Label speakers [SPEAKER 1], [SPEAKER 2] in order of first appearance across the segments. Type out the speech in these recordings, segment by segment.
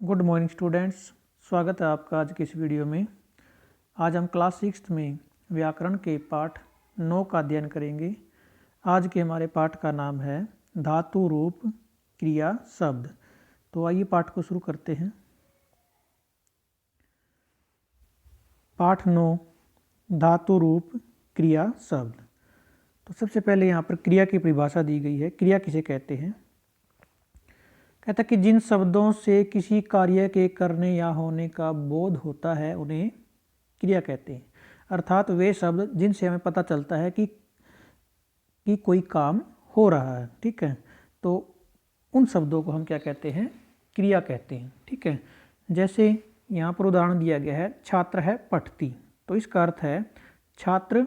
[SPEAKER 1] Good morning students, स्वागत है आपका आज की इस वीडियो में। आज हम क्लास 6 में व्याकरण के पाठ 9 का अध्ययन करेंगे। आज के हमारे पाठ का नाम है धातु रूप क्रिया शब्द। तो आइए पाठ को शुरू करते हैं। पाठ 9 धातु रूप क्रिया शब्द। तो सबसे पहले यहाँ पर क्रिया की परिभाषा दी गई है। क्रिया किसे कहते हैं? कहता है कि जिन शब्दों से किसी कार्य के करने या होने का बोध होता है उन्हें क्रिया कहते हैं। अर्थात वे शब्द जिनसे हमें पता चलता है कि कोई काम हो रहा है। ठीक है, तो उन शब्दों को हम क्या कहते हैं? क्रिया कहते हैं। ठीक है, जैसे यहाँ पर उदाहरण दिया गया है, छात्र है पठती, तो इसका अर्थ है छात्र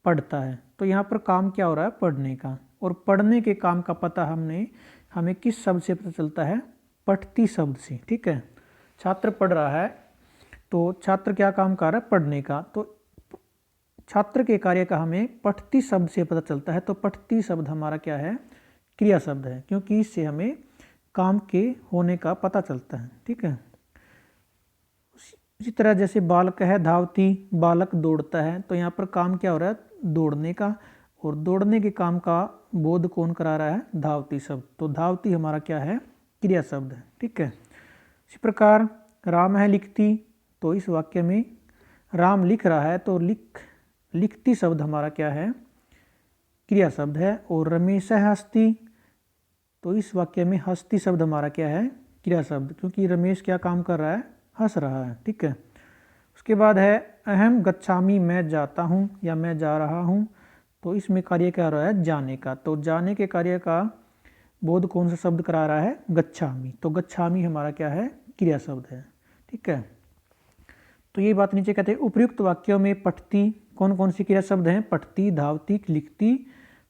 [SPEAKER 1] पढ़ता है। तो यहाँ पर काम क्या हो रहा है? पढ़ने का। और पढ़ने के काम का पता हमें किस शब्द से पता चलता है? पठती शब्द से। ठीक है, छात्र पढ़ रहा है, तो छात्र क्या काम कर रहा है? पढ़ने का। तो छात्र के कार्य का हमें पठती शब्द से पता चलता है। तो पठती शब्द हमारा क्या है? क्रिया शब्द है, क्योंकि इससे हमें काम के होने का पता चलता है। ठीक है, इसी तरह जैसे बालक है धावती, बालक दौड़ता है, तो यहाँ पर काम क्या हो रहा है? दौड़ने का। और दौड़ने के काम का बोध कौन करा रहा है? धावती शब्द। तो धावती हमारा क्या है? क्रिया शब्द है। ठीक है, इसी प्रकार राम है लिखती, तो इस वाक्य में राम लिख रहा है, तो लिखती शब्द हमारा क्या है? क्रिया शब्द है। और रमेश है हस्ती, तो इस वाक्य में हस्ती शब्द हमारा क्या है? क्रिया शब्द, क्योंकि रमेश क्या काम कर रहा है? हंस रहा है। ठीक है, उसके बाद है अहम गच्छामी, मैं जाता हूँ या मैं जा रहा हूँ, तो इसमें कार्य क्या हो रहा है? जाने का। तो जाने के कार्य का बोध कौन सा शब्द करा रहा है? गच्छामी। तो गच्छामी हमारा क्या है? क्रिया शब्द है। ठीक है, तो ये बात नीचे कहते हैं उपयुक्त वाक्यों में पठती कौन कौन सी क्रिया शब्द हैं? पठती, धावती, लिखती,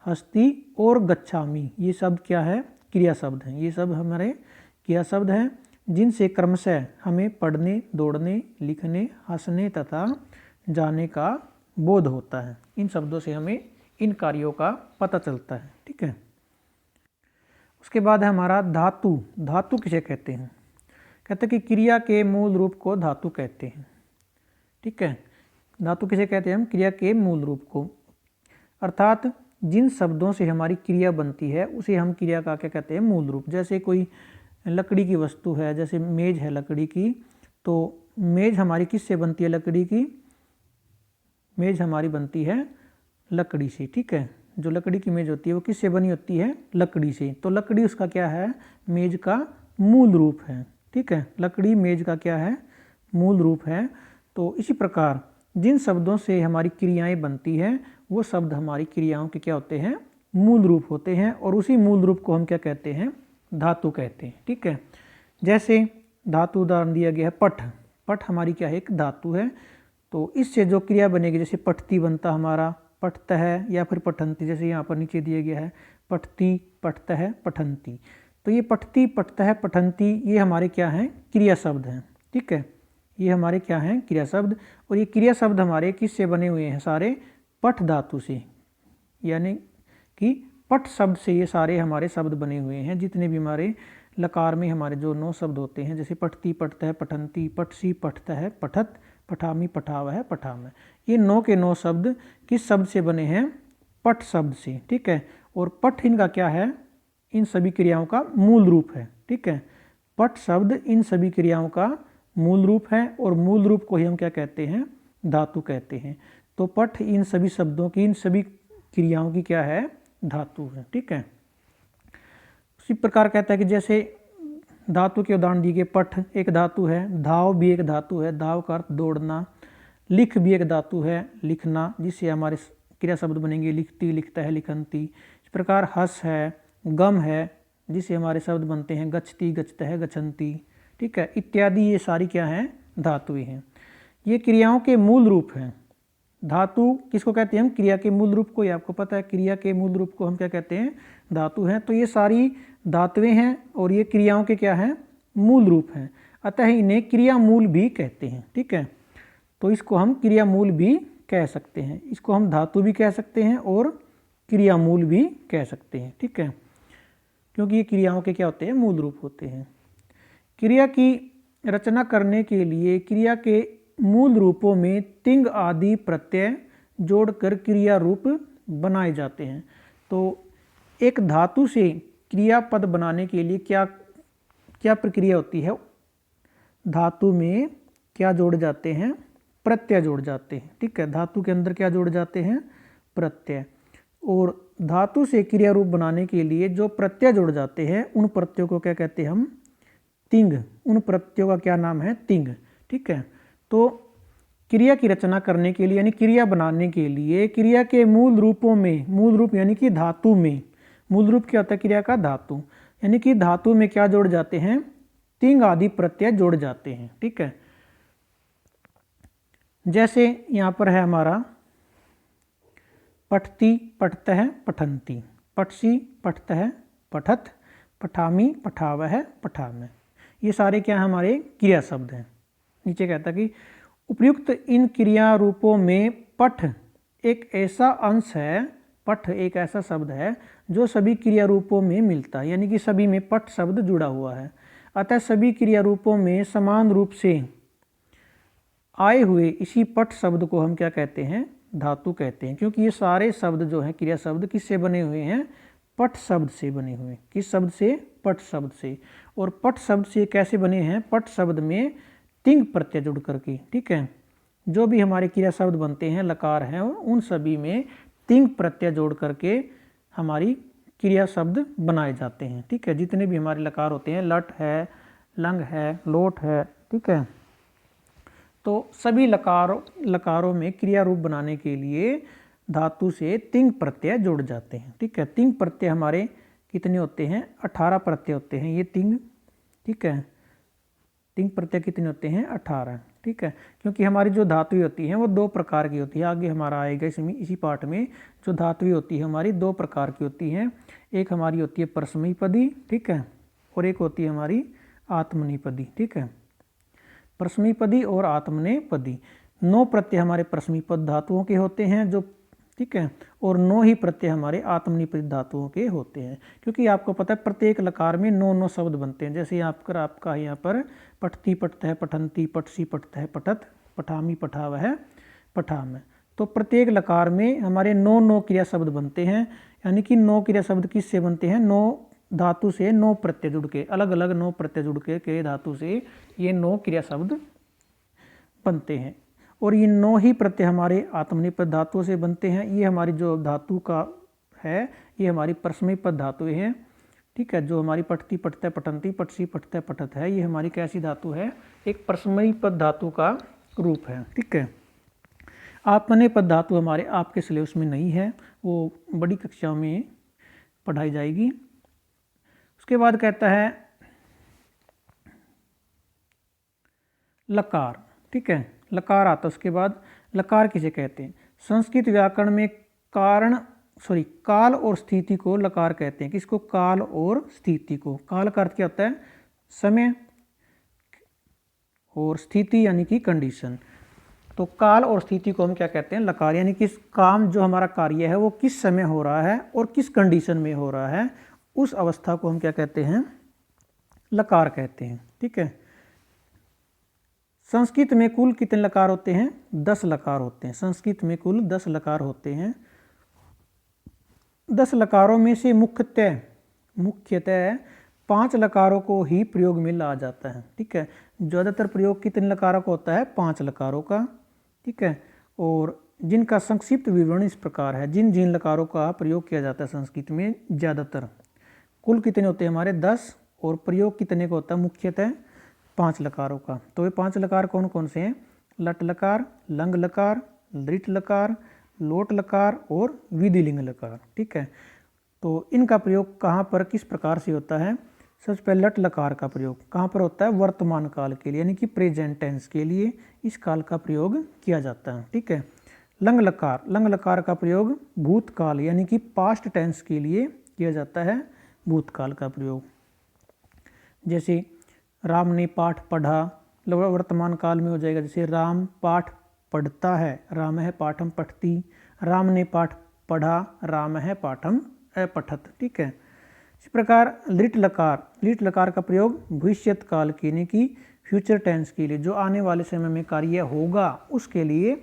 [SPEAKER 1] हस्ती और गच्छामी, ये शब्द क्या है? क्रिया शब्द हैं। ये सब हमारे क्रिया शब्द हैं, जिनसे क्रमशः हमें पढ़ने, दौड़ने, लिखने, हंसने तथा जाने का बोध होता है। इन शब्दों से हमें इन कार्यों का पता चलता है। ठीक है, उसके बाद है हमारा धातु। धातु किसे कहते हैं? कहते हैं कि क्रिया के मूल रूप को धातु कहते हैं। ठीक है, धातु किसे कहते हैं हम? क्रिया के मूल रूप को। अर्थात जिन शब्दों से हमारी क्रिया बनती है उसे हम क्रिया का क्या कहते हैं? मूल रूप। जैसे कोई लकड़ी की वस्तु है, जैसे मेज है लकड़ी की, तो मेज हमारी किससे बनती है? लकड़ी की। मेज हमारी बनती है लकड़ी से। ठीक है, जो लकड़ी की मेज होती है वो किससे बनी होती है? लकड़ी से। तो लकड़ी उसका क्या है? मेज का मूल रूप है। ठीक है, लकड़ी मेज का क्या है? मूल रूप है। तो इसी प्रकार जिन शब्दों से हमारी क्रियाएं बनती हैं वो शब्द हमारी क्रियाओं के क्या होते हैं? मूल रूप होते हैं। और उसी मूल रूप को हम क्या कहते हैं? धातु कहते हैं। ठीक है, जैसे धातु उदाहरण दिया गया है पठ। पठ हमारी क्या है? एक धातु है। तो इससे जो क्रिया बनेगी, जैसे पठती बनता हमारा पठत है या फिर पठंती, जैसे यहाँ पर नीचे दिया गया है पठती, पठत है, पठंती। तो ये पठती, पठत है, पठंती, ये हमारे क्या हैं? क्रिया शब्द हैं। ठीक है, ये हमारे क्या हैं? क्रिया शब्द। और ये क्रिया शब्द हमारे किससे बने हुए हैं? सारे पठ धातु से, यानी कि पठ शब्द से ये सारे हमारे शब्द बने हुए हैं। जितने भी हमारे लकार में हमारे जो 9 शब्द होते हैं, जैसे पठती, पठत है, पठंती, पठसी, पठत है, पठत, पठामी, पठाव है, पठाम है, ये 9 के 9 शब्द किस शब्द से बने हैं? पठ शब्द से। ठीक है, और पठ इनका क्या है? इन सभी क्रियाओं का मूल रूप है। ठीक है, पठ शब्द इन सभी क्रियाओं का मूल रूप है, और मूल रूप को ही हम क्या कहते हैं? धातु कहते हैं। तो पठ इन सभी शब्दों की, इन सभी क्रियाओं की क्या है? धातु है। ठीक है, उसी प्रकार कहता है कि जैसे धातु के उदाहरण दिए गए, पठ एक धातु है, धाव भी एक धातु है, धाव का अर्थ दौड़ना, लिख भी एक धातु है, लिखना, जिससे हमारे क्रिया शब्द बनेंगे लिखती, लिखता है, लिखनती। इस प्रकार हस है, गम है, जिससे हमारे शब्द बनते हैं गच्छती, गच्छता है, गच्छन्ति। ठीक है, इत्यादि, ये सारी क्या हैं? धातुएं हैं। ये क्रियाओं के मूल रूप हैं। धातु किसको कहते हैं हम? क्रिया के मूल रूप को। ये आपको पता है, क्रिया के मूल रूप को हम क्या कहते हैं? धातु हैं। तो ये सारी धातुएं हैं और ये क्रियाओं के क्या हैं? मूल रूप हैं। अतः इन्हें क्रिया मूल भी कहते हैं। ठीक है, तो इसको हम क्रिया मूल भी कह सकते हैं। इसको हम धातु भी कह सकते हैं और क्रिया मूल भी कह सकते हैं। ठीक है, क्योंकि ये क्रियाओं के क्या होते हैं? मूल रूप होते हैं। क्रिया की रचना करने के लिए क्रिया के मूल रूपों में तिंग आदि प्रत्यय जोड़कर क्रिया रूप बनाए जाते हैं। तो एक धातु से क्रियापद बनाने के लिए क्या क्या प्रक्रिया होती है? धातु में क्या जोड़ जाते हैं? प्रत्यय जोड़ जाते हैं। ठीक है, धातु के अंदर क्या जोड़ जाते हैं? प्रत्यय। और धातु से क्रिया रूप बनाने के लिए जो प्रत्यय जोड़ जाते हैं उन प्रत्ययों को क्या कहते हैं? हम तिंग। उन प्रत्ययों का क्या नाम है? तिंग। ठीक है, तो क्रिया की रचना करने के लिए यानी क्रिया बनाने के लिए क्रिया के मूल रूपों में, मूल रूप यानी कि धातु में, मूल रूप क्या होता है क्रिया का? धातु। यानी कि धातु में क्या जोड़ जाते हैं? तिंग आदि प्रत्यय जोड़ जाते हैं। ठीक है, जैसे यहाँ पर है हमारा पठती पठतः पठन्ति, पठसी पठतः पठत, पठामी पठावः पठामः। ये सारे क्या हमारे क्रिया शब्द हैं। नीचे कहता है कि उपयुक्त इन क्रिया रूपों में पठ एक ऐसा अंश है, पठ एक ऐसा शब्द है जो सभी क्रिया रूपों में मिलता है, यानी कि सभी में पठ शब्द जुड़ा हुआ है। अतः सभी क्रिया रूपों में समान रूप से आए हुए इसी पठ शब्द को हम क्या कहते हैं? धातु कहते हैं, क्योंकि ये सारे शब्द जो हैं क्रिया शब्द किससे बने हुए हैं? पठ शब्द से बने हुए। किस शब्द से? पठ शब्द से। और पठ शब्द से कैसे बने हैं? पठ शब्द में तिंग प्रत्यय जुड़ करके। ठीक है, जो भी हमारे क्रिया शब्द बनते हैं, लकार हैं, उन सभी में तिंग प्रत्यय जोड़ करके हमारी क्रिया शब्द बनाए जाते हैं। ठीक है, जितने भी हमारे लकार होते हैं, लट है, लंग है, लोट है, ठीक है, तो सभी लकारों में क्रिया रूप बनाने के लिए धातु से तिंग प्रत्यय जोड़ जाते हैं। ठीक है, तिंग प्रत्यय हमारे कितने होते हैं? 18 प्रत्यय होते हैं ये तिंग। ठीक है, तिंग प्रत्यय कितने होते हैं? 18। ठीक है, क्योंकि हमारी जो धातुएं होती हैं वो दो प्रकार की होती है। आगे हमारा आएगा इसमें, इसी पाठ में जो धातुएं होती है हमारी दो प्रकार की होती हैं। एक हमारी होती है परस्मैपदी, ठीक है, और एक होती है हमारी आत्मनेपदी। ठीक है, परस्मैपदी और आत्मनेपदी। 9 प्रत्यय हमारे परस्मैपद धातुओं के होते हैं जो, ठीक है, और 9 ही प्रत्यय हमारे आत्मनेपदी धातुओं के होते हैं। क्योंकि आपको पता है प्रत्येक लकार में 9 शब्द बनते हैं। जैसे आपका यहाँ पर पठती पठतः पठन्ति, पठसी पठतः पठत, पठामी पठावः पठामः। तो प्रत्येक लकार में हमारे 9 क्रिया शब्द बनते हैं। यानी कि 9 क्रिया शब्द किससे बनते हैं? 9 धातु से 9 प्रत्यय जुड़ के, अलग अलग 9 प्रत्यय जुड़ के धातु से ये 9 क्रिया शब्द बनते हैं। और ये 9 ही प्रत्यय हमारे आत्मनेपद धातुओं से बनते हैं। ये हमारी जो धातु का है ये हमारी परस्मैपद धातुएं हैं। ठीक है, जो हमारी पठती पठतः पठन्ति, पठसी पठतः पठत है, ये हमारी कैसी धातु है? एक परस्मैपद धातु का रूप है। ठीक है, आत्मनेपद धातु हमारे आपके सिलेबस में नहीं है, वो बड़ी कक्षाओं में पढ़ाई जाएगी। उसके बाद कहता है लकार। ठीक है, लकार आता है। उसके बाद लकार किसे कहते हैं? संस्कृत व्याकरण में काल और स्थिति को लकार कहते हैं। किसको? काल और स्थिति को। काल का अर्थ क्या होता है? समय, और स्थिति यानी कि कंडीशन। तो काल और स्थिति को हम क्या कहते हैं? लकार। यानी किस काम जो हमारा कार्य है वो किस समय हो रहा है और किस कंडीशन में हो रहा है, उस अवस्था को हम क्या कहते हैं? लकार कहते हैं। ठीक है, संस्कृत में कुल कितने लकार होते हैं? 10 लकार होते हैं। संस्कृत में कुल 10 लकार होते हैं। 10 लकारों में से मुख्यतः 5 लकारों को ही प्रयोग में लाया जाता है। ठीक है, ज़्यादातर प्रयोग कितने लकारों का होता है? 5 लकारों का। ठीक है, और जिनका संक्षिप्त विवरण इस प्रकार है। जिन जिन लकारों का प्रयोग किया जाता है संस्कृत में ज़्यादातर, कुल कितने होते हैं हमारे? 10, और प्रयोग कितने का होता है? मुख्यतः 5 लकारों का। तो ये 5 लकार कौन कौन से हैं? लट लकार, लंग लकार, लृट लकार, लोट लकार और विधिलिंग लकार। ठीक है, तो इनका प्रयोग कहाँ पर किस प्रकार से होता है? सबसे पहले लट लकार का प्रयोग कहाँ पर होता है? वर्तमान काल के लिए, यानी कि प्रेजेंट टेंस के लिए इस काल का प्रयोग किया जाता है। ठीक है, लंग लकार का प्रयोग भूतकाल यानी कि पास्ट टेंस के लिए किया जाता है। भूतकाल का प्रयोग, जैसे राम ने पाठ पढ़ा, वर्तमान काल में हो जाएगा। जैसे राम पाठ पढ़ता है, राम है पाठम पठती। राम ने पाठ पढ़ा, राम है पाठम अपठत। ठीक है, इस प्रकार लिट लकार का प्रयोग भविष्यत काल के यानी कि फ्यूचर टेंस के लिए, जो आने वाले समय में कार्य होगा उसके लिए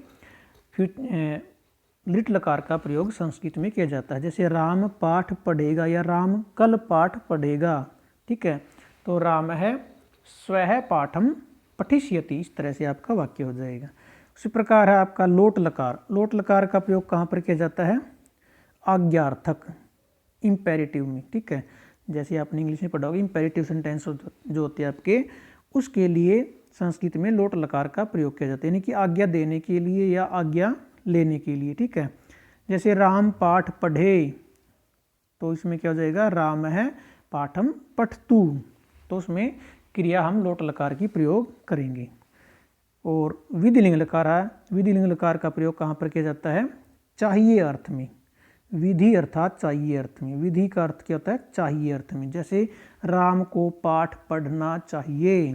[SPEAKER 1] लिट लकार का प्रयोग संस्कृत में किया जाता है। जैसे राम पाठ पढ़ेगा या राम कल पाठ पढ़ेगा, ठीक है, तो राम है स्वः पाठम पठिष्यति, इस तरह से आपका वाक्य हो जाएगा। उसी प्रकार है आपका लोट लकार का प्रयोग कहाँ पर किया जाता है? आज्ञार्थक, इम्पेरेटिव में, ठीक है। जैसे आपने इंग्लिश में पढ़ा होगा इम्पेरेटिव सेंटेंस जो होते हैं आपके, उसके लिए संस्कृत में लोट लकार का प्रयोग किया जाता है, यानी कि आज्ञा देने के लिए या आज्ञा लेने के लिए, ठीक है। जैसे राम पाठ पढ़े, तो इसमें क्या हो जाएगा? राम है पाठम पठतु, तो उसमें क्रिया हम लोट लकार की प्रयोग करेंगे। और विधिलिंग लकार है, विधिलिंग लकार का प्रयोग कहाँ पर किया जाता है? चाहिए अर्थ में, विधि अर्थात चाहिए अर्थ में। विधि का अर्थ क्या होता है? चाहिए अर्थ में। जैसे राम को पाठ पढ़ना चाहिए,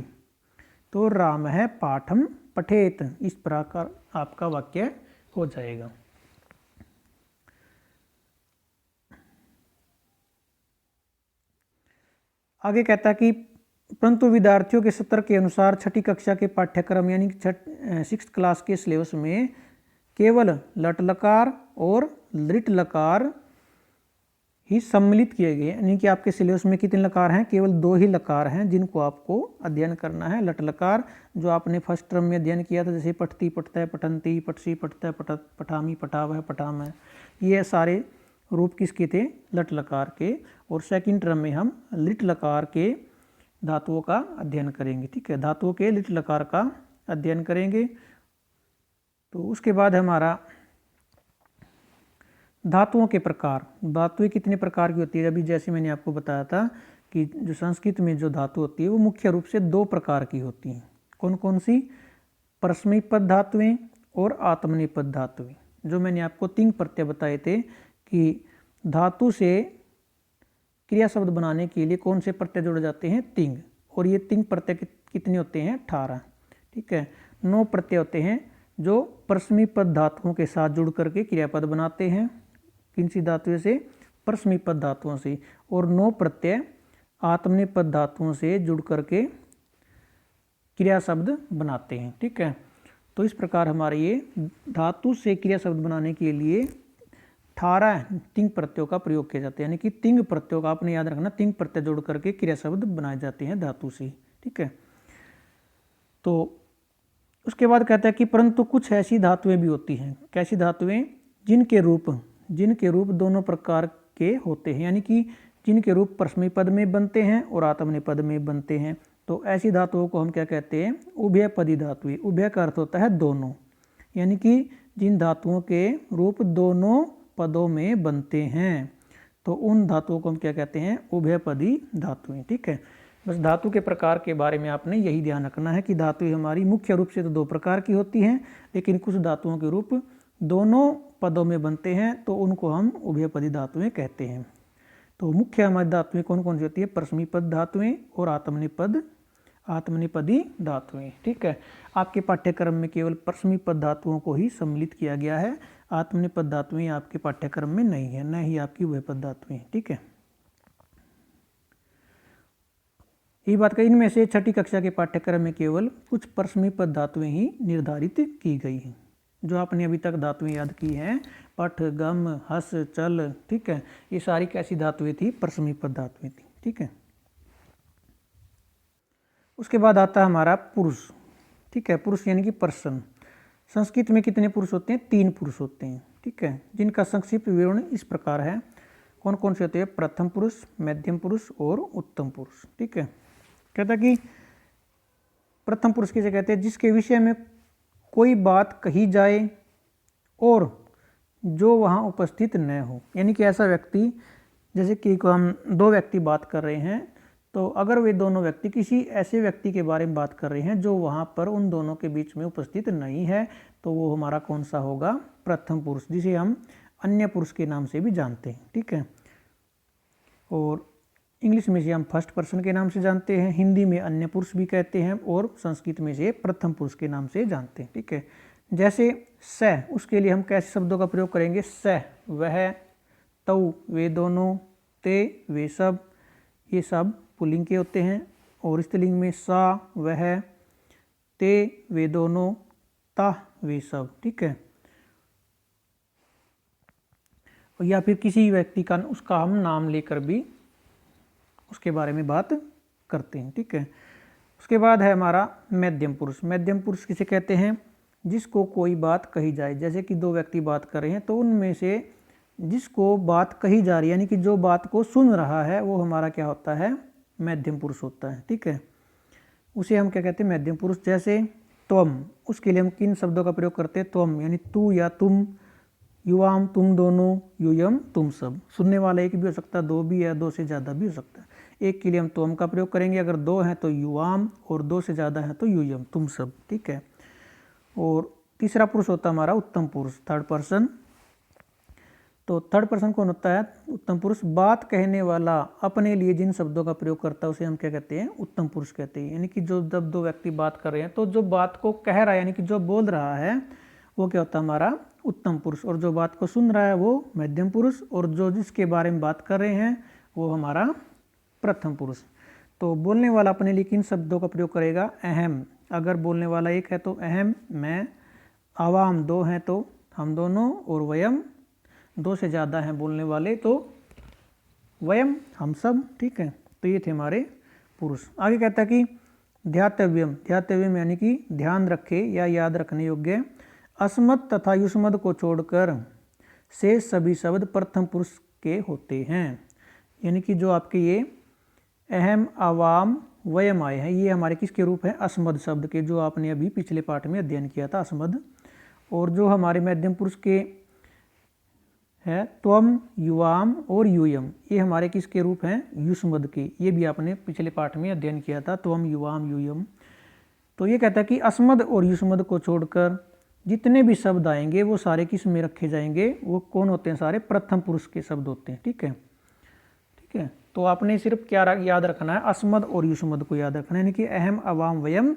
[SPEAKER 1] तो राम है पाठम पठेत, इस प्रकार आपका वाक्य हो जाएगा। आगे कहता है कि परंतु विद्यार्थियों के सत्र के अनुसार छठी कक्षा के पाठ्यक्रम यानी 6th क्लास के सिलेबस में केवल लट लकार और लिट लकार ही सम्मिलित किए गए, यानी कि आपके सिलेबस में कितने लकार हैं? केवल 2 ही लकार हैं जिनको आपको अध्ययन करना है। लट लकार जो आपने फर्स्ट टर्म में अध्ययन किया था, जैसे पठती पठता है, पठंती, पठसी पठता है, पठामी पठाव है, पठाम है, ये सारे रूप किसके थे? लट लकार के। और सेकंड टर्म में हम लिट लकार के धातुओं का अध्ययन करेंगे, ठीक है, धातुओं के लिट लकार का अध्ययन करेंगे। तो उसके बाद हमारा धातुओं के प्रकार, धातुएं कितने प्रकार की होती है? अभी जैसे मैंने आपको बताया था कि जो संस्कृत में जो धातु होती है वो मुख्य रूप से 2 प्रकार की होती हैं। कौन कौन सी? परस्मैपद धातुएं और आत्मनेपद धातुएं। जो मैंने आपको 3 प्रत्यय बताए थे कि धातु से क्रिया शब्द बनाने के लिए कौन से प्रत्यय जोड़े जाते हैं? तिंग। और ये 3 प्रत्यय कितने होते हैं? 18, ठीक है। 9 प्रत्यय होते हैं जो परस्मैपद धातुओं के साथ जुड़ करके क्रियापद बनाते हैं। किन सी धातुओं से? परस्मैपद धातुओं से। और 9 प्रत्यय आत्मनेपद धातुओं से जुड़ करके क्रिया शब्द बनाते हैं, ठीक है। तो इस प्रकार हमारे ये धातु से क्रिया शब्द बनाने के लिए 18 तिंग प्रत्ययों का प्रयोग किया जाता है, यानी कि तिंग प्रत्ययों का आपने याद रखना, तिंग प्रत्यय जोड़ करके क्रिया शब्द बनाए जाते हैं धातु से, ठीक है। तो उसके बाद कहता है कि परंतु कुछ ऐसी धातुएं भी होती हैं। कैसी धातुएं? जिनके रूप दोनों प्रकार के होते हैं, यानी कि जिनके रूप परस्मैपद में बनते हैं और आत्मनेपद में बनते हैं। तो ऐसी धातुओं को हम क्या कहते हैं? उभयपदी धातुएं। उभय का अर्थ होता है दोनों, यानी कि जिन धातुओं के रूप दोनों पदों में बनते हैं, तो उन धातुओं को हम क्या कहते हैं? उभयपदी धातुएं, ठीक है। बस धातु के प्रकार के बारे में आपने यही ध्यान रखना है कि धातुएं हमारी मुख्य रूप से तो 2 प्रकार की होती हैं, लेकिन कुछ धातुओं के रूप दोनों पदों में बनते हैं, तो उनको हम उभयपदी धातुएं कहते हैं। तो मुख्य हमारी धातुएं कौन कौन सी होती है? परस्मैपद धातुएं और आत्मनेपदी धातुएं, ठीक है। आपके पाठ्यक्रम में केवल परस्मैपद धातुओं को ही सम्मिलित किया गया है, आत्मनेपद धातुएं आपके पाठ्यक्रम में नहीं है, न ही आपकी उभयपद धातुएं, ठीक है। ये बात कही, इनमें से छठी कक्षा के पाठ्यक्रम में केवल कुछ परस्मैपद धातुएं ही निर्धारित की गई हैं। जो आपने अभी तक धातुएं याद की हैं, पठ, गम, हस, चल, ठीक है, ये सारी कैसी धातुएं थी? परस्मैपद धातुएं थी, ठीक है। उसके बाद आता है हमारा पुरुष, ठीक है। पुरुष यानी कि पर्सन। संस्कृत में कितने पुरुष होते हैं? 3 पुरुष होते हैं, ठीक है, जिनका संक्षिप्त विवरण इस प्रकार है। कौन कौन से होते हैं? प्रथम पुरुष, मध्यम पुरुष और उत्तम पुरुष, ठीक है। कहता कि प्रथम पुरुष किसे कहते हैं? जिसके विषय में कोई बात कही जाए और जो वहाँ उपस्थित न हो, यानी कि ऐसा व्यक्ति, जैसे कि हम 2 व्यक्ति बात कर रहे हैं, तो अगर वे दोनों व्यक्ति किसी ऐसे व्यक्ति के बारे में बात कर रहे हैं जो वहाँ पर उन दोनों के बीच में उपस्थित नहीं है, तो वो हमारा कौन सा होगा? प्रथम पुरुष, जिसे हम अन्य पुरुष के नाम से भी जानते हैं, ठीक है। और इंग्लिश में से हम फर्स्ट पर्सन के नाम से जानते हैं, हिंदी में अन्य पुरुष भी कहते हैं, और संस्कृत में से प्रथम पुरुष के नाम से जानते हैं, ठीक है। जैसे स, उसके लिए हम कैसे शब्दों का प्रयोग करेंगे? स, वह, तौ, वे दोनों, ते, वे सब, ये सब पुल्लिंग के होते हैं। और स्त्रीलिंग में सा वह, ते वे दोनों, ता वे सब, ठीक है। या फिर किसी व्यक्ति का उसका हम नाम लेकर भी उसके बारे में बात करते हैं, ठीक है। उसके बाद है हमारा मध्यम पुरुष। मध्यम पुरुष किसे कहते हैं? जिसको कोई बात कही जाए, जैसे कि दो व्यक्ति बात कर रहे हैं तो उनमें से जिसको बात कही जा रही है, यानी कि जो बात को सुन रहा है, वो हमारा क्या होता है? मध्यम पुरुष होता है, ठीक है। उसे हम क्या कहते हैं? मध्यम पुरुष। जैसे त्वम, उसके लिए हम किन शब्दों का प्रयोग करते हैं? त्वम यानी तू या तुम, युवाम तुम दोनों, यूयम तुम सब। सुनने वाला एक भी हो सकता है, दो भी है, दो से ज़्यादा भी हो सकता है। एक के लिए हम त्वम का प्रयोग करेंगे, अगर दो हैं तो युवाम और दो से ज़्यादा है तो यूयम तुम सब, ठीक है। और तीसरा पुरुष होता है हमारा उत्तम पुरुष, थर्ड पर्सन। तो थर्ड पर्सन कौन होता है? उत्तम पुरुष। बात कहने वाला अपने लिए जिन शब्दों का प्रयोग करता है उसे हम क्या कहते हैं? उत्तम पुरुष कहते हैं। यानी कि जो जब दो व्यक्ति बात कर रहे हैं तो जो बात को कह रहा है, यानी कि जो बोल रहा है, वो क्या होता है? हमारा उत्तम पुरुष। और जो बात को सुन रहा है वो मध्यम पुरुष। और जो जिसके बारे में बात कर रहे हैं वो हमारा प्रथम पुरुष। तो बोलने वाला अपने लिए किन शब्दों का प्रयोग करेगा? अहम, अगर बोलने वाला एक है तो अहम मैं, आवाम दो हैं तो हम दोनों, और वयम दो से ज़्यादा हैं बोलने वाले तो वयम हम सब, ठीक है। तो ये थे हमारे पुरुष। आगे कहता है कि ध्यातव्यम, ध्यातव्यम यानी कि ध्यान रखे या याद रखने योग्य। अस्मद तथा युष्मद को छोड़कर शेष सभी शब्द प्रथम पुरुष के होते हैं। यानी कि जो आपके ये अहम, आवाम, वयम आए हैं, ये हमारे किसके रूप हैं? अस्मद शब्द के, जो आपने अभी पिछले पाठ में अध्ययन किया था, अस्मद। और जो हमारे मध्यम पुरुष के है त्वम, युवाम और यूयम, ये हमारे किसके रूप हैं? युष्मद के। ये भी आपने पिछले पाठ में अध्ययन किया था, त्वम, युवाम, यूयम। तो ये कहता है कि अस्मद और युष्मद को छोड़कर जितने भी शब्द आएंगे वो सारे किस में रखे जाएंगे? वो कौन होते हैं? सारे प्रथम पुरुष के शब्द होते हैं, ठीक है। ठीक है, तो आपने सिर्फ क्या याद रखना है? अस्मद और युष्मद को याद रखना है, यानी कि अहम, अवाम, वयम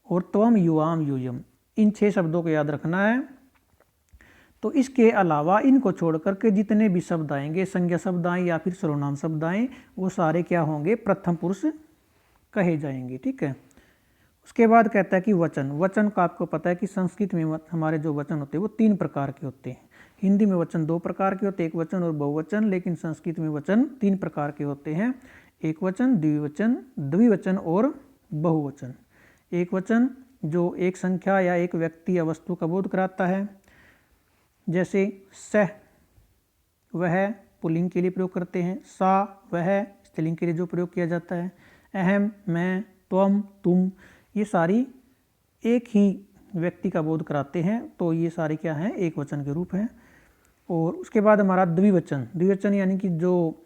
[SPEAKER 1] और त्वम, युवाम, यूयम, इन 6 शब्दों को याद रखना है। तो इसके अलावा इनको छोड़कर के जितने भी शब्द आएंगे, संज्ञा शब्द आए या फिर सर्वनाम शब्द आए, वो सारे क्या होंगे? प्रथम पुरुष कहे जाएंगे, ठीक है। उसके बाद कहता है कि वचन। वचन का आपको पता है कि संस्कृत में हमारे जो वचन होते हैं वो 3 प्रकार के होते हैं। हिंदी में वचन 2 प्रकार के होते हैं, एक वचन और बहुवचन। लेकिन संस्कृत में वचन 3 प्रकार के होते हैं, एक वचन, द्विवचन, द्विवचन और बहुवचन। एक वचन जो एक संख्या या एक व्यक्ति या वस्तु का बोध कराता है, जैसे सह, वह पुल्लिंग के लिए प्रयोग करते हैं। सा, वह स्त्रीलिंग के लिए जो प्रयोग किया जाता है। अहम, मैं, त्वम, तुम, ये सारी एक ही व्यक्ति का बोध कराते हैं। तो ये सारे क्या हैं? एक वचन के रूप हैं। और उसके बाद हमारा द्विवचन। द्विवचन यानी कि जो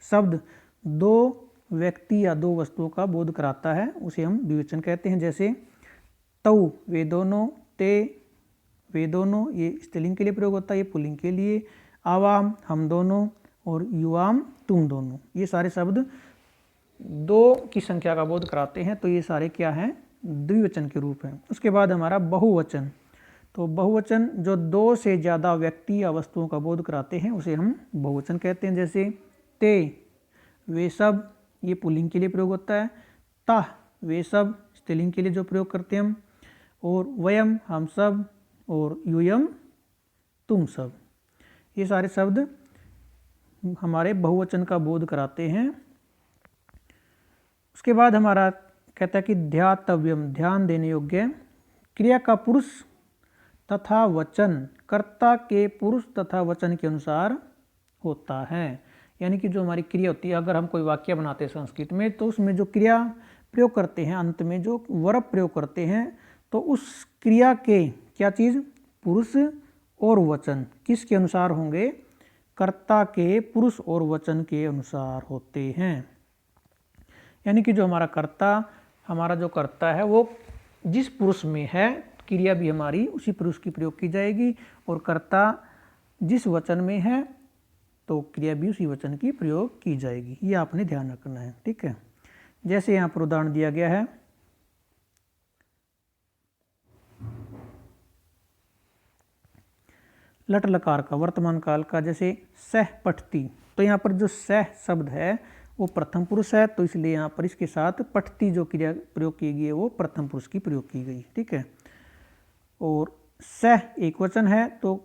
[SPEAKER 1] शब्द 2 व्यक्ति या 2 वस्तुओं का बोध कराता है उसे हम द्विवचन कहते हैं। जैसे तऊ, वे दोनों, ते, वे दोनों, ये स्त्रीलिंग के लिए प्रयोग होता है, ये पुल्लिंग के लिए। आवाम, हम दोनों, और युवाम, तुम दोनों, ये सारे शब्द 2 की संख्या का बोध कराते हैं। तो ये सारे क्या हैं? द्विवचन के रूप हैं। उसके बाद हमारा बहुवचन। तो बहुवचन जो 2 से ज़्यादा व्यक्ति या वस्तुओं का बोध कराते हैं उसे हम बहुवचन कहते हैं। जैसे ते, वे सब, ये पुल्लिंग के लिए प्रयोग होता है। ता, वे सब, स्त्रीलिंग के लिए जो प्रयोग करते हैं हम। और वयम, हम सब, और यूयम, तुम सब, ये सारे शब्द हमारे बहुवचन का बोध कराते हैं। उसके बाद हमारा कहता है कि ध्यातव्यम, ध्यान देने योग्य। क्रिया का पुरुष तथा वचन कर्ता के पुरुष तथा वचन के अनुसार होता है। यानी कि जो हमारी क्रिया होती है, अगर हम कोई वाक्य बनाते हैं संस्कृत में, तो उसमें जो क्रिया प्रयोग करते हैं, अंत में जो वर्ब प्रयोग करते हैं, तो उस क्रिया के क्या चीज़? पुरुष और वचन किसके अनुसार होंगे? कर्ता के पुरुष और वचन के अनुसार होते हैं। यानी कि जो हमारा कर्ता, हमारा जो कर्ता है वो जिस पुरुष में है, क्रिया भी हमारी उसी पुरुष की प्रयोग की जाएगी। और कर्ता जिस वचन में है तो क्रिया भी उसी वचन की प्रयोग की जाएगी। ये आपने ध्यान रखना है, ठीक है। जैसे यहाँ पर उदाहरण दिया गया है, लट लकार का वर्तमान काल का, जैसे सह पठती। तो यहाँ पर जो सह शब्द है वो प्रथम पुरुष है, तो इसलिए यहाँ पर इसके साथ पठती जो क्रिया प्रयोग की गई है वो प्रथम पुरुष की प्रयोग की गई। ठीक है। और सह एक वचन है, तो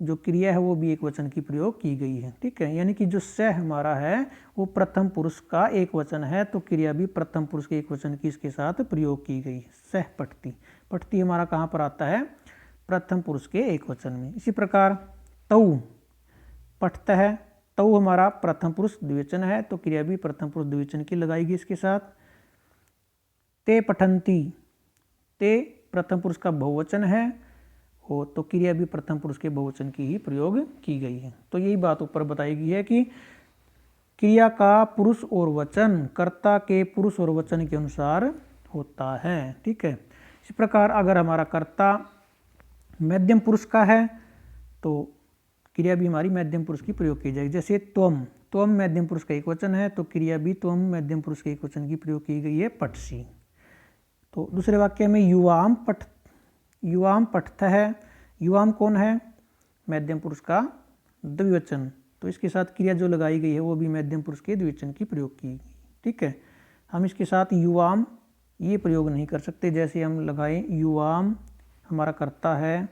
[SPEAKER 1] जो क्रिया है वो भी एक वचन की प्रयोग की गई है। ठीक है। यानी कि जो सह हमारा है वो प्रथम पुरुष का एक वचन है, तो क्रिया भी प्रथम पुरुष के एक वचन की इसके साथ प्रयोग की गई। सह पठती, पठती हमारा कहाँ पर आता है? प्रथम पुरुष के एक वचन में। इसी प्रकार तऊ पठता है, तऊ हमारा प्रथम पुरुष द्विवचन है, तो क्रिया भी प्रथम पुरुष द्विवचन की लगाएगी इसके साथ। ते पठंती, ते प्रथम पुरुष का बहुवचन है, हो तो क्रिया भी प्रथम पुरुष के बहुवचन की ही प्रयोग की गई है। तो यही बात ऊपर बताई गई है कि क्रिया का पुरुष और वचन कर्ता के पुरुष और वचन के अनुसार होता है। ठीक है। इस प्रकार अगर हमारा कर्ता मध्यम पुरुष का है तो क्रिया भी हमारी मध्यम पुरुष की प्रयोग की जाएगी। जैसे त्वम, त्वम मध्यम पुरुष का एक वचन है, तो क्रिया भी त्वम मध्यम पुरुष के एक वचन की प्रयोग की गई है, पठसी। तो दूसरे वाक्य में युवाम पठ, युवाम पठता है, युवाम कौन है? मध्यम पुरुष का द्विवचन, तो इसके साथ क्रिया जो लगाई गई है वो भी मध्यम पुरुष के द्विवचन की प्रयोग की गई। ठीक है। हम इसके साथ युवाम ये प्रयोग नहीं कर सकते, जैसे हम लगाएं युवाम हमारा कर्ता है,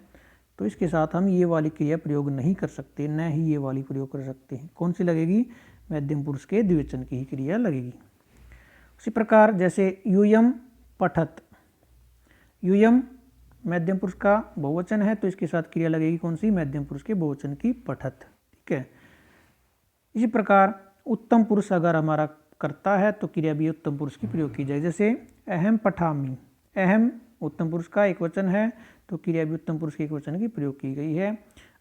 [SPEAKER 1] तो इसके साथ हम ये वाली क्रिया प्रयोग नहीं कर सकते, न ही ये वाली प्रयोग कर सकते हैं। कौन सी लगेगी? मध्यम पुरुष के द्विवचन की ही क्रिया लगेगी। उसी प्रकार जैसे यूयम पठत, यूयम मध्यम पुरुष का बहुवचन है, तो इसके साथ क्रिया लगेगी कौन सी? मध्यम पुरुष के बहुवचन की, पठत। ठीक है। इसी प्रकार उत्तम पुरुष अगर हमारा करता है तो क्रिया भी उत्तम पुरुष की प्रयोग की जाए। जैसे अहम पठामी, अहम उत्तम पुरुष का एक वचन है, तो क्रिया भी उत्तम पुरुष के एक वचन की प्रयोग की गई है।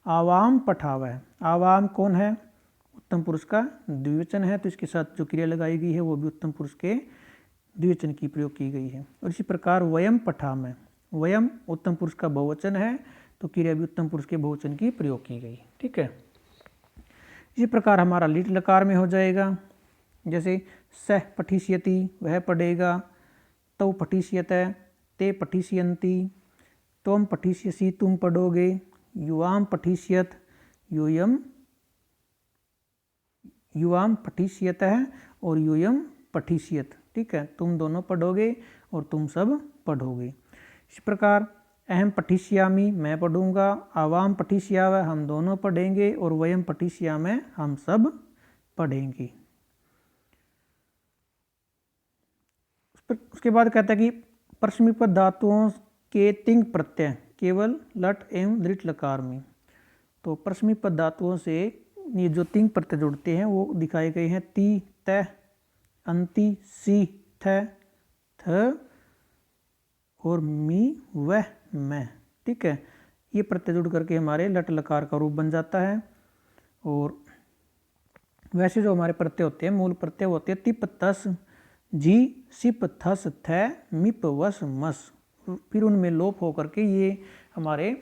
[SPEAKER 1] आवाम पठावह, आवाम कौन है? उत्तम पुरुष का द्विवचन है, तो इसके साथ जो क्रिया लगाई गई है वो भी उत्तम पुरुष के द्विवचन की प्रयोग की गई है। और इसी प्रकार वयम पठामह, वयम उत्तम पुरुष का बहुवचन है, तो क्रिया भी उत्तम पुरुष के बहुवचन की प्रयोग की गई। ठीक है। इसी प्रकार हमारा लिट लकार में हो जाएगा। जैसे सह पठिष्यति, वह पढ़ेगा, तौ पठिष्यत, ते पठिष्यन्ति, त्वम पठिष्यसि, तुम पढ़ोगे, युवाम पठिष्यत, यूयम, युवाम पठिष्यत और यूयम पठिष्यत। ठीक है। तुम दोनों पढ़ोगे और तुम सब पढ़ोगे। इस प्रकार अहम पठिष्यामि, मैं पढ़ूंगा, आवाम पठिष्याव, हम दोनों पढ़ेंगे, और वयम पठिष्यामः, हम सब पढ़ेंगे। उसके बाद कहता है कि परस्मैपद धातुओं के तिंग प्रत्यय केवल लट एवं दृढ़ लकार में। तो परस्मैपद धातुओं से ये जो तिंग प्रत्यय जुड़ते हैं वो दिखाए गए हैं ती, त, अंति, सी, थ, थ और मी, वह, मैं। ठीक है। ये प्रत्यय जुड़ करके हमारे लट लकार का रूप बन जाता है। और वैसे जो हमारे प्रत्यय होते हैं, मूल प्रत्यय होते हैं तिप, तस, जी, सिप, थस, थ, मिप, वस, मस, फिर उनमें लोप होकर के ये हमारे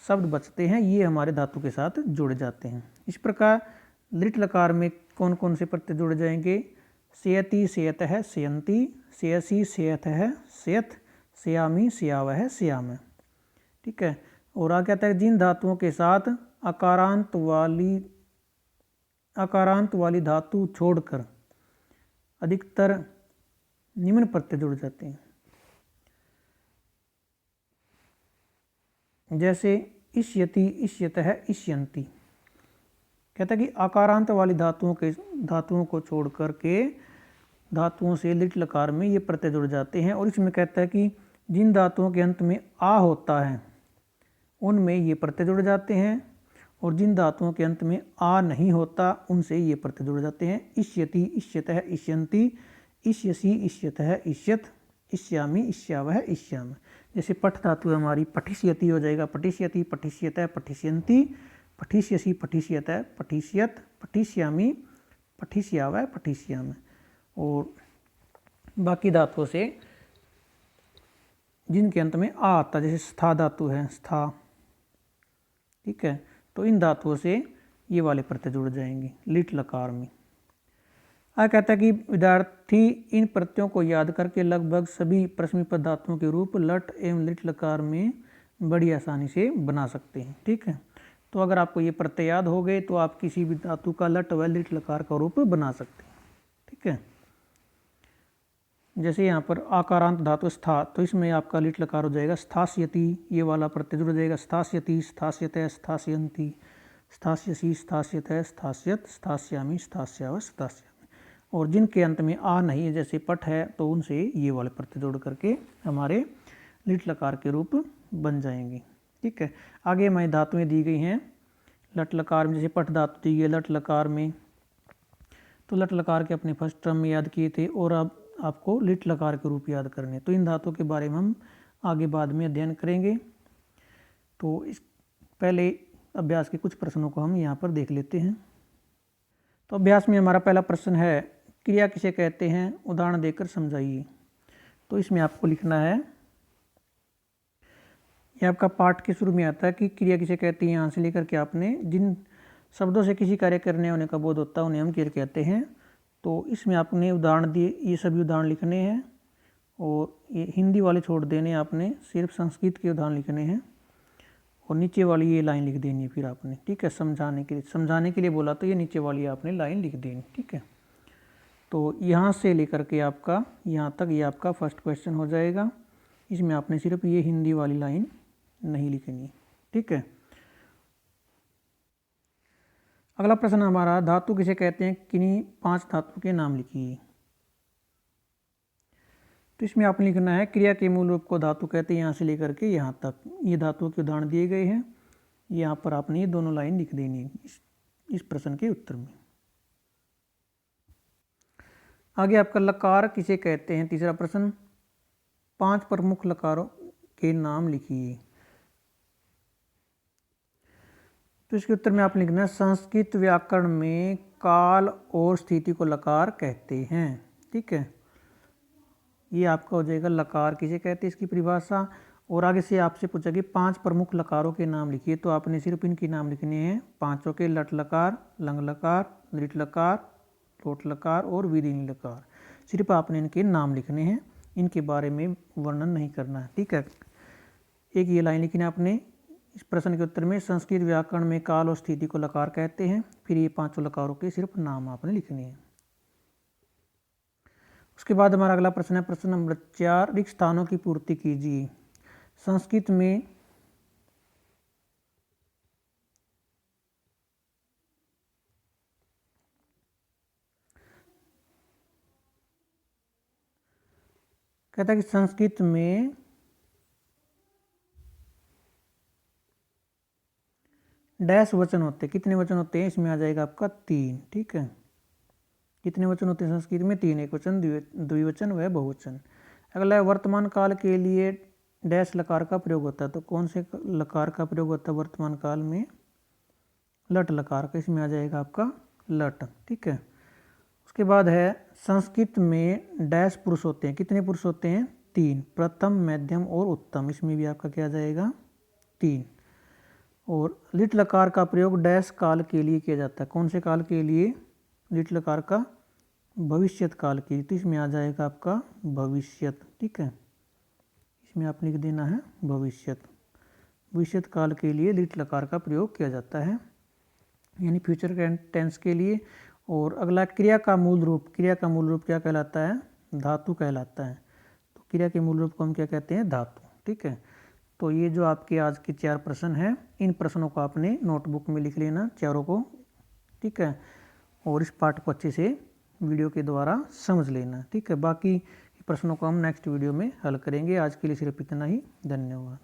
[SPEAKER 1] शब्द बचते हैं, ये हमारे धातु के साथ जुड़ जाते हैं। इस प्रकार लिट लकार में कौन कौन से प्रत्यय जुड़ जाएंगे? सेयति, सेयत है, सेयंती, सेयसी, सेयत है, सेयत, सेयामी, सेयावह, सेयाम। ठीक है। और आगे कहता है जिन धातुओं के साथ अकारांत वाली धातु छोड़कर अधिकतर निम्न प्रत्यय जुड़ जाते हैं। जैसे इष्यति, इष्यत है, इष्यंती। कहता है कि आकारांत वाली धातुओं को छोड़ करके धातुओं से लिट लकार में ये प्रत्यय जुड़ जाते हैं। और इसमें कहता है कि जिन धातुओं के अंत में आ होता है उनमें ये प्रत्यय जुड़ जाते हैं, और जिन धातुओं के अंत में आ नहीं होता उनसे ये प्रत्यय जुड़ जाते हैं। इष्यति, इष्यत है, इष्यंती, इष्यसि, इष्यत है, इष्यत, इष्यामि, इष्यावह, इष्याम। जैसे पठ धातु हमारी पठिष्यति हो जाएगा, पठिष्यति, पठिष्यत है, पठिष्यंती, पठिष्यसि, पठिष्यत है, पठिष्यत, पठिष्यामि, पठिष्यावह, पठिष्याम। और बाकी धातुओं से जिनके अंत में आ आता, जैसे स्था धातु है, स्था। ठीक है। तो इन धातुओं से ये वाले प्रत्यय जुड़ जाएंगे लिट लकार में। आगे कहता है कि विद्यार्थी इन प्रत्ययों को याद करके लगभग सभी परस्मैपद धातुओं के रूप लट एवं लिट लकार में बड़ी आसानी से बना सकते हैं। ठीक है। तो अगर आपको ये प्रत्यय याद हो गए तो आप किसी भी धातु का लट व लिट लकार का रूप बना सकते हैं। ठीक है, जैसे यहाँ पर आकारांत धातु स्था, तो इसमें आपका लिट लकार हो जाएगा स्थास्यति, ये वाला प्रत्यय जुड़ जाएगा स्थास्यति, स्थास्यते, स्थास्यन्ति, स्थास्यसि, स्थास्यते, स्थास्यत, स्थास्यामि, स्थास्याव, स्थास्यामि। और जिनके अंत में आ नहीं है जैसे पट है तो उनसे ये वाले प्रत्यय जोड़ करके हमारे लिट लकार के रूप बन जाएंगे। ठीक है, आगे हमारी धातुएं दी गई हैं लट लकार में, जैसे पट धातु दी गई लट लकार में, तो लट लकार के अपने फर्स्ट टर्म में याद किए थे और अब आपको लिट लकार के रूप याद करने। तो इन धातुओं के बारे में हम आगे बाद में अध्ययन करेंगे। तो इस पहले अभ्यास के कुछ प्रश्नों को हम यहाँ पर देख लेते हैं। तो अभ्यास में हमारा पहला प्रश्न है क्रिया किसे कहते हैं, उदाहरण देकर समझाइए। तो इसमें आपको लिखना है, यह आपका पाठ के शुरू में आता है कि क्रिया किसे कहते हैं, यहाँ से लेकर के आपने जिन शब्दों से किसी कार्य करने होने का बोध होता है उन्हें हम क्रिया कहते हैं। तो इसमें आपने उदाहरण दिए, ये सभी उदाहरण लिखने हैं और ये हिंदी वाले छोड़ देने, आपने सिर्फ संस्कृत के उदाहरण लिखने हैं और नीचे वाली ये लाइन लिख देनी है फिर आपने। ठीक है, समझाने के लिए बोला तो ये नीचे वाली आपने लाइन लिख देनी। ठीक है, तो यहाँ से लेकर के आपका यहाँ तक ये आपका फर्स्ट क्वेश्चन हो जाएगा। इसमें आपने सिर्फ ये हिंदी वाली लाइन नहीं लिखनी। ठीक है, अगला प्रश्न हमारा धातु किसे कहते हैं, किन्हीं 5 धातु के नाम लिखिए। तो इसमें आपने लिखना है क्रिया के मूल रूप को धातु कहते हैं, यहाँ से लेकर के यहाँ तक ये धातुओं के उदाहरण दिए गए हैं। यहाँ पर आपने ये दोनों लाइन लिख देनी है इस प्रश्न के उत्तर में। आगे आपका लकार किसे कहते हैं, तीसरा प्रश्न, 5 प्रमुख लकारों के नाम लिखिए। तो इसके उत्तर में आप लिखना है संस्कृत व्याकरण में काल और स्थिति को लकार कहते हैं। ठीक है, ये आपका हो जाएगा लकार किसे कहते हैं इसकी परिभाषा। और आगे से आपसे पूछा कि 5 प्रमुख लकारों के नाम लिखिए, तो आपने सिर्फ इनके नाम लिखने हैं, पांचों के, लट लकार, लंग लकार, लिट लकार, लोट लकार और विधिनी लकार। सिर्फ आपने इनके नाम लिखने हैं, इनके बारे में वर्णन नहीं करना है। ठीक है, एक ये लाइन लिखनी है आपने इस प्रश्न के उत्तर में, संस्कृत व्याकरण में काल और स्थिति को लकार कहते हैं, फिर ये 5 लकारों के सिर्फ नाम आपने लिखने हैं। उसके बाद हमारा अगला प्रश्न है प्रश्न नंबर 4, रिक्त स्थानों की पूर्ति कीजिए। संस्कृत में कहता है कि संस्कृत में डैश वचन होते हैं, कितने वचन होते हैं, इसमें आ जाएगा आपका 3। ठीक है, कितने वचन होते हैं संस्कृत में, 3, एक वचन, द्विवचन व बहुवचन। अगला है वर्तमान काल के लिए डैश लकार का प्रयोग होता है, तो कौन से लकार का प्रयोग होता है वर्तमान काल में, लट लकार का, इसमें आ जाएगा आपका लट। ठीक है, उसके बाद है संस्कृत में डैश पुरुष होते हैं, कितने पुरुष होते हैं, 3, प्रथम, मध्यम और उत्तम, इसमें भी आपका क्या जाएगा 3। और लिट लकार का प्रयोग डैश काल के लिए किया जाता है, कौन से काल के लिए, लिट लकार का भविष्यत काल के लिए, तो इसमें आ जाएगा आपका भविष्यत। ठीक है, इसमें आप लिख देना है भविष्यत, भविष्यत काल के लिए लिट लकार का प्रयोग किया जाता है, यानी फ्यूचर टेंस के लिए। और अगला क्रिया का मूल रूप, क्रिया का मूल रूप क्या कहलाता है, धातु कहलाता है। तो क्रिया के मूल रूप को हम क्या कहते हैं, धातु। ठीक है, तो ये जो आपके आज के 4 प्रश्न हैं, इन प्रश्नों को आपने नोटबुक में लिख लेना चारों को। ठीक है, और इस पाठ को अच्छे से वीडियो के द्वारा समझ लेना। ठीक है, बाकी प्रश्नों को हम नेक्स्ट वीडियो में हल करेंगे। आज के लिए सिर्फ इतना ही, धन्यवाद।